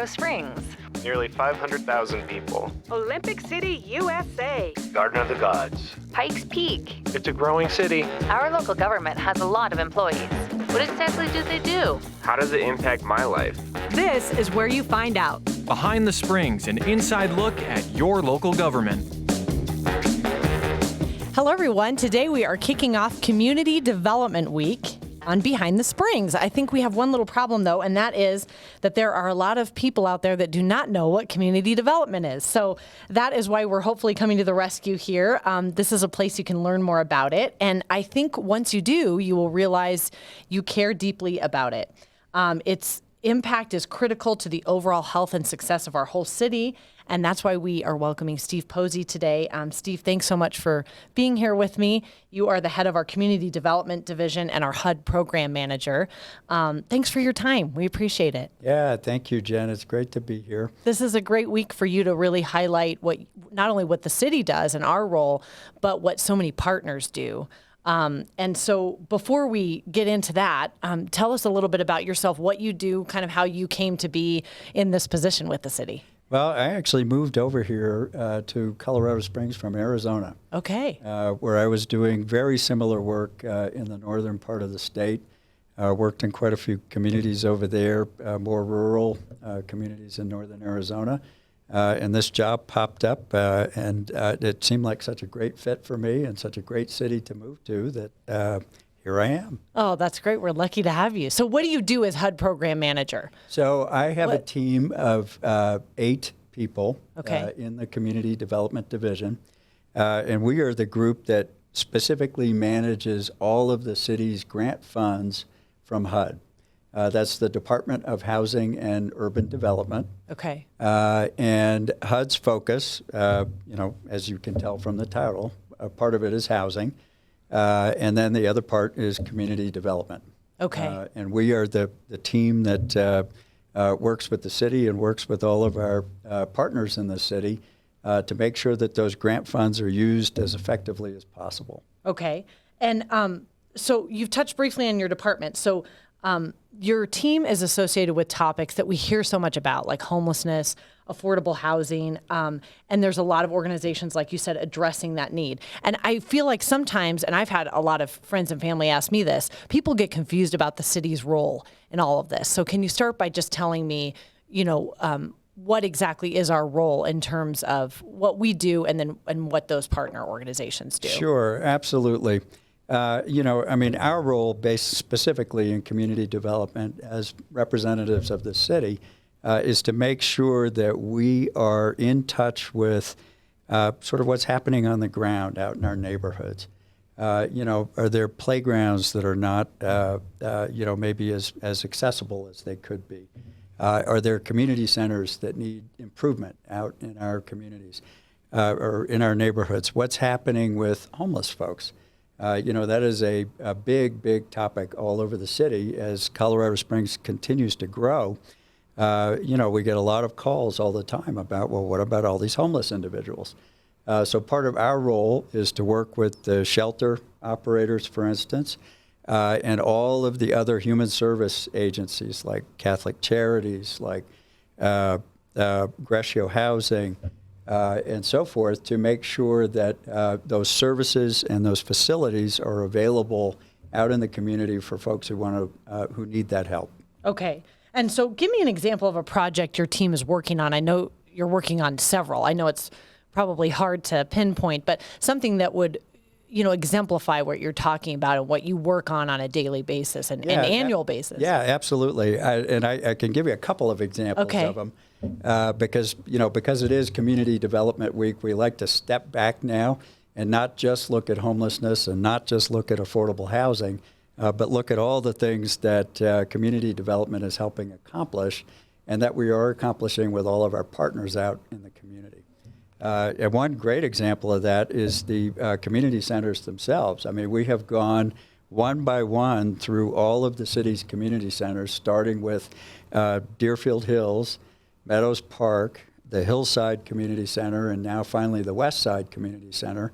Colorado Springs. Nearly 500,000 people. Olympic City, USA. Garden of the Gods. Pikes Peak. It's a growing city. Our local government has a lot of employees. What exactly do they do? How does it impact my life? This is where you find out. Behind the Springs, an inside look at your local government. Hello, everyone. Today we are kicking off Community Development Week on Behind the Springs. I think we have one little problem, though, and that is that there are a lot of people out there that do not know what community development is. So that is why we're hopefully coming to the rescue here. This is a place you can learn more about it. And I think once you do, you will realize you care deeply about it. Its impact is critical to the overall health and success of our whole city. And that's why we are welcoming Steve Posey today. Steve, thanks so much for being here with me. You are the head of our Community Development Division and our HUD Program Manager. Thanks for your time. We appreciate it. Yeah, thank you, Jen. It's great to be here. This is a great week for you to really highlight not only what the city does in our role, but what so many partners do. And so before we get into that, tell us a little bit about yourself, what you do, kind of how you came to be in this position with the city. Well, I actually moved over here to Colorado Springs from Arizona. Okay. Where I was doing very similar work in the northern part of the state. Worked in quite a few communities over there, more rural communities in northern Arizona. And this job popped up, and it seemed like such a great fit for me and such a great city to move to that here I am. Oh, that's great. We're lucky to have you. So what do you do as HUD Program Manager? So I have a team of 8 people in the Community Development Division, and we are the group that specifically manages all of the city's grant funds from HUD. That's the Department of Housing and Urban Development. Okay. And HUD's focus, as you can tell from the title, a part of it is housing, and then the other part is community development. Okay. And we are the team that works with the city and works with all of our partners in the city to make sure that those grant funds are used as effectively as possible. Okay. And so you've touched briefly on your department. So your team is associated with topics that we hear so much about, like homelessness, affordable housing, and there's a lot of organizations, like you said, addressing that need. And I feel like sometimes, and I've had a lot of friends and family ask me this, people get confused about the city's role in all of this. So can you start by just telling me, what exactly is our role in terms of what we do and what those partner organizations do? Sure, absolutely. Our role based specifically in community development as representatives of the city is to make sure that we are in touch with sort of what's happening on the ground out in our neighborhoods. Are there playgrounds that are not, maybe as accessible as they could be? Are there community centers that need improvement out in our communities or in our neighborhoods? What's happening with homeless folks? That is a big, big topic all over the city as Colorado Springs continues to grow. We get a lot of calls all the time about, well, what about all these homeless individuals? So part of our role is to work with the shelter operators, for instance, and all of the other human service agencies like Catholic Charities, like Greshio Housing, and so forth, to make sure that those services and those facilities are available out in the community for folks who need that help. Okay. And so give me an example of a project your team is working on. I know you're working on several. I know it's probably hard to pinpoint, but something that would, exemplify what you're talking about and what you work on a daily basis and an annual basis. Yeah, absolutely. I can give you a couple of examples of them. Because it is Community Development Week, we like to step back now and not just look at homelessness and not just look at affordable housing, but look at all the things that community development is helping accomplish and that we are accomplishing with all of our partners out in the community. And one great example of that is the community centers themselves. I mean, we have gone one by one through all of the city's community centers, starting with Deerfield Hills, Meadows Park, the Hillside Community Center, and now finally the West Side Community Center.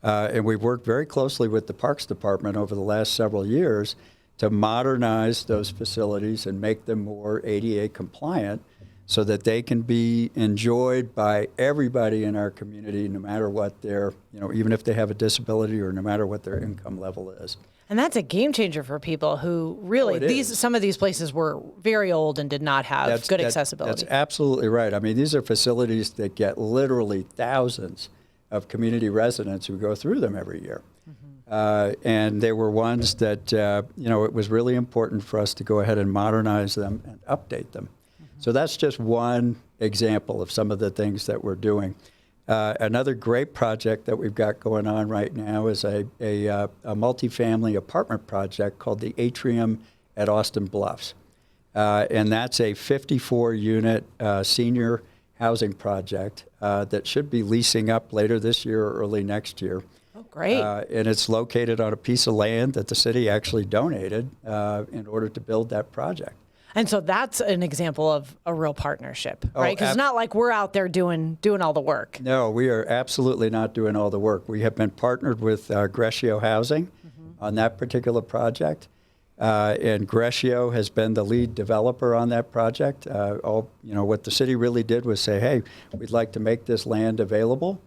And we've worked very closely with the Parks Department over the last several years to modernize those facilities and make them more ADA compliant so that they can be enjoyed by everybody in our community, no matter what their, even if they have a disability or no matter what their income level is. And that's a game changer for people who really, some of these places were very old and did not have good accessibility. That's absolutely right. I mean, these are facilities that get literally thousands of community residents who go through them every year. And they were ones that, it was really important for us to go ahead and modernize them and update them. So that's just one example of some of the things that we're doing. Another great project that we've got going on right now is a multifamily apartment project called the Atrium at Austin Bluffs. And that's a 54-unit senior housing project that should be leasing up later this year or early next year. Oh, great. And it's located on a piece of land that the city actually donated in order to build that project. And so that's an example of a real partnership, right? Because it's not like we're out there doing all the work. No, we are absolutely not doing all the work. We have been partnered with Grescio Housing on that particular project. And Grescio has been the lead developer on that project. What the city really did was say, hey, we'd like to make this land available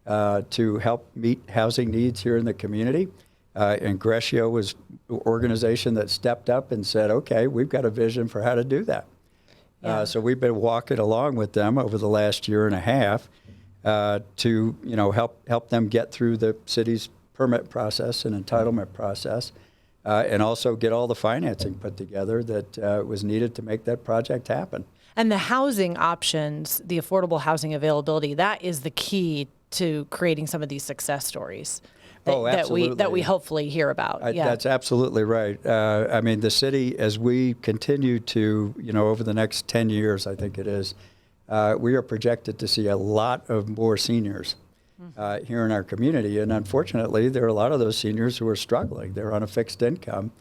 to help meet housing needs here in the community. And Grescio was an organization that stepped up and said, okay, we've got a vision for how to do that. Yeah. So we've been walking along with them over the last year and a half to help them get through the city's permit process and entitlement process, and also get all the financing put together that was needed to make that project happen. And the housing options, the affordable housing availability, that is the key to creating some of these success stories. Absolutely. That we hopefully hear about. That's absolutely right. I mean, the city, as we continue to, over the next 10 years, I think it is, we are projected to see a lot of more seniors here in our community. And unfortunately, there are a lot of those seniors who are struggling. They're on a fixed income,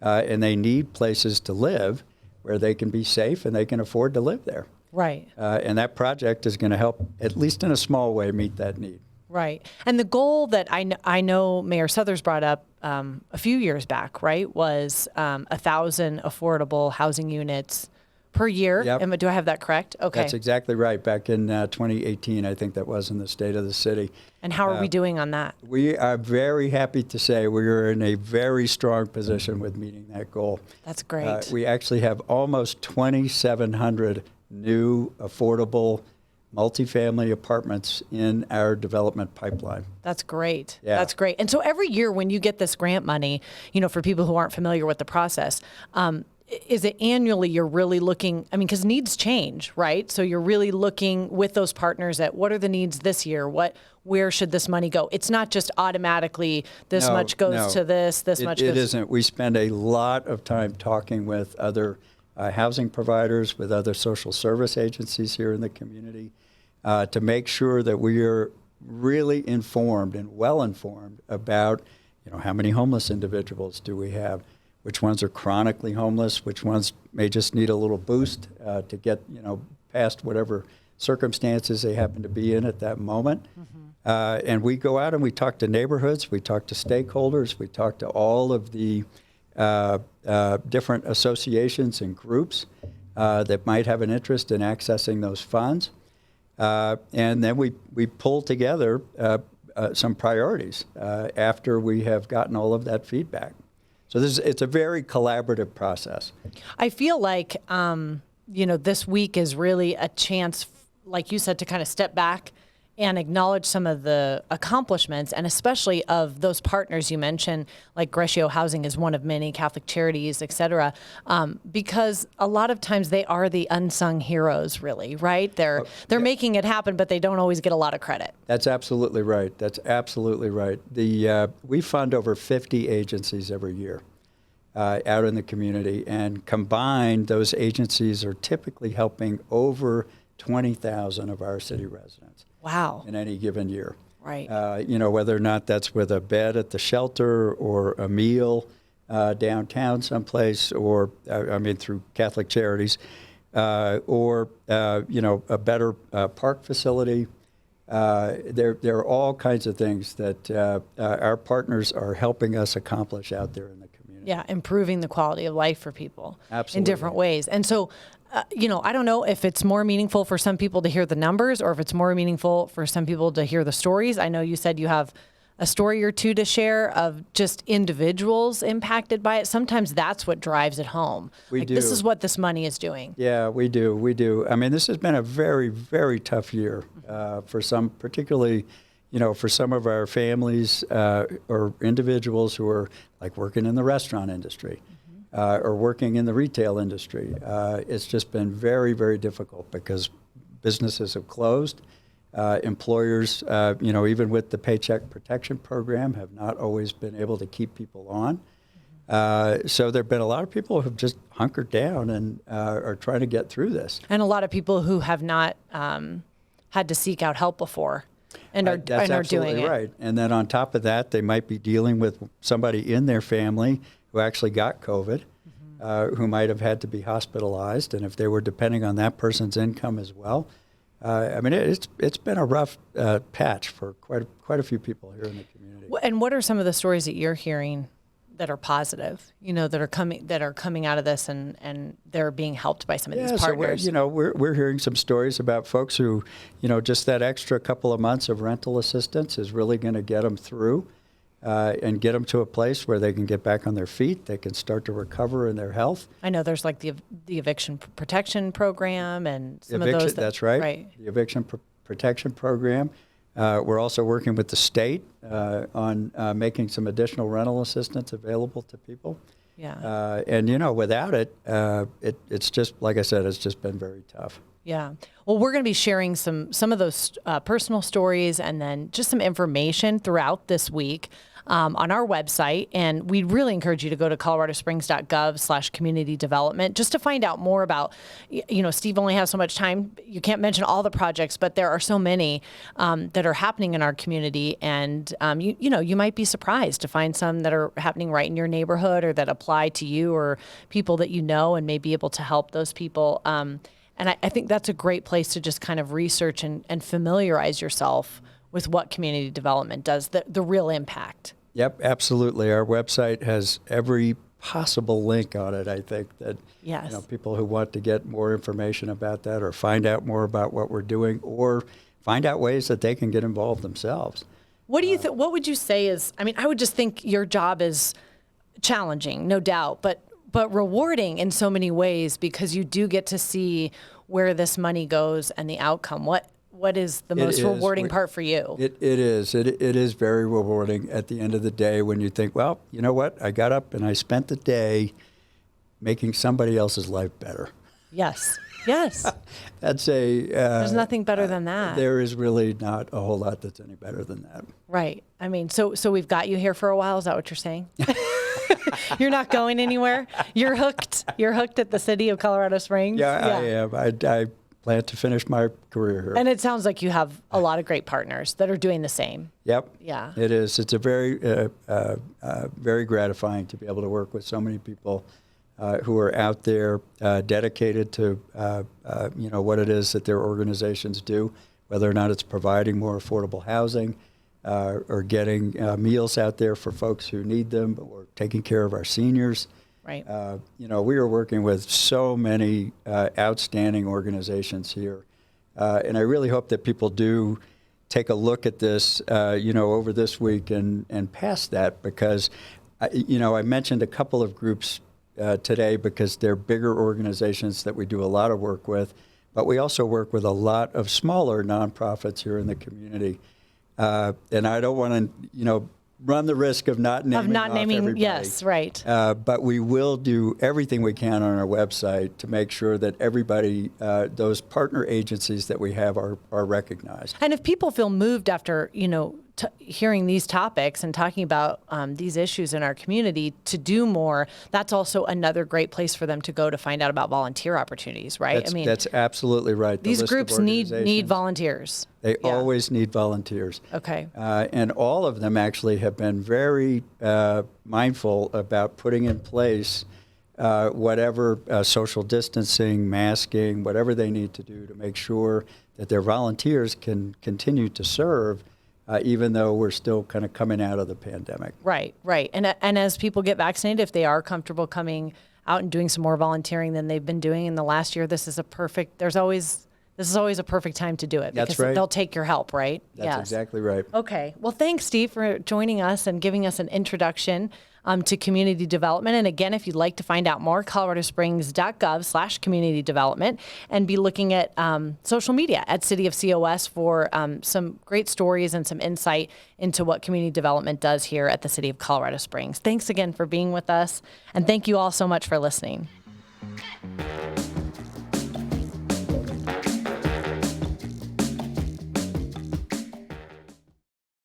and they need places to live where they can be safe and they can afford to live there. Right. And that project is going to help, at least in a small way, meet that need. Right. And the goal that I know Mayor Suthers brought up a few years back, right, was 1,000 affordable housing units per year. Yep. Do I have that correct? Okay. That's exactly right. Back in 2018, I think that was in the state of the city. And how are we doing on that? We are very happy to say we are in a very strong position with meeting that goal. That's great. We actually have almost 2,700 new affordable multifamily apartments in our development pipeline. That's great. Yeah. That's great. And so every year when you get this grant money, for people who aren't familiar with the process, is it annually you're really looking, because needs change, right? So you're really looking with those partners at what are the needs this year? Where should this money go? It's not just automatically this much goes to this much goes. It isn't. We spend a lot of time talking with other housing providers, with other social service agencies here in the community, to make sure that we are really informed and well-informed about, how many homeless individuals do we have, which ones are chronically homeless, which ones may just need a little boost to get, past whatever circumstances they happen to be in at that moment. And we go out and we talk to neighborhoods, we talk to stakeholders, we talk to all of the different associations and groups that might have an interest in accessing those funds. And then we pull together some priorities after we have gotten all of that feedback. So it's a very collaborative process. I feel like, this week is really a chance, like you said, to kind of step back and acknowledge some of the accomplishments, and especially of those partners you mentioned, like Grescio Housing is one of many, Catholic Charities, et cetera, because a lot of times they are the unsung heroes, really, right? They're making it happen, but they don't always get a lot of credit. That's absolutely right. That's absolutely right. We fund over 50 agencies every year out in the community, and combined, those agencies are typically helping over 20,000 of our city residents. Wow. In any given year. Right. Whether or not that's with a bed at the shelter or a meal downtown someplace, or, through Catholic Charities, or, a better park facility. There are all kinds of things that our partners are helping us accomplish out there in the community. Yeah, improving the quality of life for people in Absolutely. different ways. And so, I don't know if it's more meaningful for some people to hear the numbers or if it's more meaningful for some people to hear the stories. I know you said you have a story or two to share of just individuals impacted by it. Sometimes that's what drives it home. We do. This is what this money is doing. Yeah, we do. We do. I mean, this has been a very, very tough year for some, particularly, for some of our families or individuals who are like working in the restaurant industry or working in the retail industry. It's just been very, very difficult because businesses have closed. Employers, even with the Paycheck Protection Program, have not always been able to keep people on. So there have been a lot of people who have just hunkered down and are trying to get through this. And a lot of people who have not had to seek out help before and are That's doing absolutely it. right. And then on top of that, they might be dealing with somebody in their family who actually got COVID, who might have had to be hospitalized. And if they were depending on that person's income as well, it's been a rough patch for quite a few people here in the community. And what are some of the stories that you're hearing that are positive? that are coming out of this, and they're being helped by some of these partners. So we're hearing some stories about folks who, just that extra couple of months of rental assistance is really going to get them through. And get them to a place where they can get back on their feet. They can start to recover in their health. I know there's like the eviction protection program and some of those. That's right. The eviction protection program. We're also working with the state on making some additional rental assistance available to people. Yeah. And without it, it's just, like I said, it's just been very tough. Yeah. Well, we're going to be sharing some of those personal stories and then just some information throughout this week on our website. And we really encourage you to go to coloradosprings.gov/community development just to find out more about, Steve only has so much time. You can't mention all the projects, but there are so many that are happening in our community. And, you might be surprised to find some that are happening right in your neighborhood or that apply to you or people that and may be able to help those people. And I think that's a great place to just kind of research and familiarize yourself with what community development does, the real impact. Yep, absolutely. Our website has every possible link on it, I think, that people who want to get more information about that or find out more about what we're doing or find out ways that they can get involved themselves. What do you what would you say is, I would just think your job is challenging, no doubt, but rewarding in so many ways because you do get to see where this money goes and the outcome. What is the most rewarding part for you? It is. It is very rewarding at the end of the day when you think, well, you know what? I got up and I spent the day making somebody else's life better. Yes. Yes. That's there's nothing better than that. There is really not a whole lot that's any better than that. Right. So we've got you here for a while. Is that what you're saying? You're not going anywhere. You're hooked. You're hooked at the city of Colorado Springs. Yeah. I am. I plan to finish my career here. And it sounds like you have a lot of great partners that are doing the same. Yep. Yeah. It is. It's a very, very gratifying to be able to work with so many people who are out there dedicated to, what it is that their organizations do, whether or not it's providing more affordable housing or getting meals out there for folks who need them, or taking care of our seniors. Right. We are working with so many outstanding organizations here. And I really hope that people do take a look at this, over this week and past that, because, I mentioned a couple of groups today because they're bigger organizations that we do a lot of work with, but we also work with a lot of smaller nonprofits here in the community. And I don't want to, run the risk of not naming everybody. Yes, right. But we will do everything we can on our website to make sure that everybody, those partner agencies that we have are recognized. And if people feel moved after, hearing these topics and talking about these issues in our community to do more, that's also another great place for them to go to find out about volunteer opportunities, right? That's absolutely right. These groups need volunteers. They always need volunteers. Okay. And all of them actually have been very mindful about putting in place whatever social distancing, masking, whatever they need to do to make sure that their volunteers can continue to serve even though we're still kind of coming out of the pandemic. Right, right. And as people get vaccinated, if they are comfortable coming out and doing some more volunteering than they've been doing in the last year, this is always a perfect time to do it, That's because right. they'll take your help, right? That's exactly right. Okay. Well, thanks, Steve, for joining us and giving us an introduction to community development. And again, if you'd like to find out more, coloradosprings.gov/community development, and be looking at social media at City of COS for some great stories and some insight into what community development does here at the City of Colorado Springs. Thanks again for being with us, and thank you all so much for listening.